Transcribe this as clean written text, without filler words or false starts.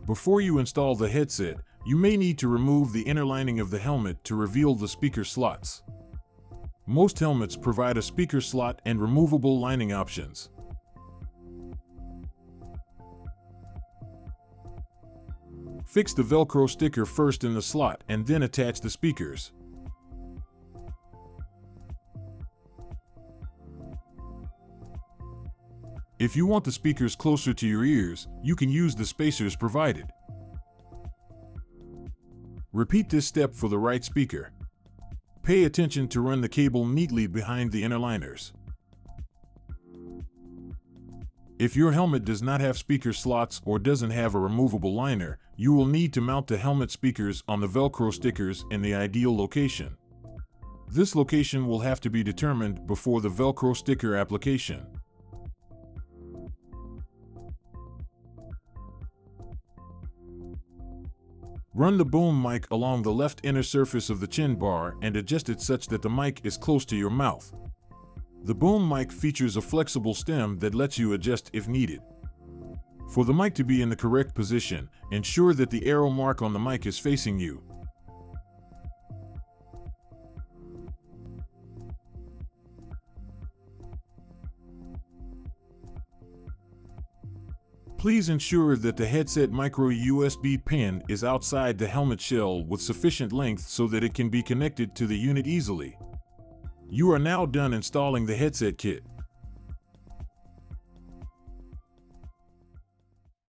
Before you install the headset, you may need to remove the inner lining of the helmet to reveal the speaker slots. Most helmets provide a speaker slot and removable lining options. Fix the Velcro sticker first in the slot and then attach the speakers. If you want the speakers closer to your ears, you can use the spacers provided. Repeat this step for the right speaker. Pay attention to run the cable neatly behind the inner liners. If your helmet does not have speaker slots or doesn't have a removable liner, you will need to mount the helmet speakers on the Velcro stickers in the ideal location. This location will have to be determined before the Velcro sticker application. Run the boom mic along the left inner surface of the chin bar and adjust it such that the mic is close to your mouth. The boom mic features a flexible stem that lets you adjust if needed. For the mic to be in the correct position, ensure that the arrow mark on the mic is facing you. Please ensure that the headset micro USB pin is outside the helmet shell with sufficient length so that it can be connected to the unit easily. You are now done installing the headset kit.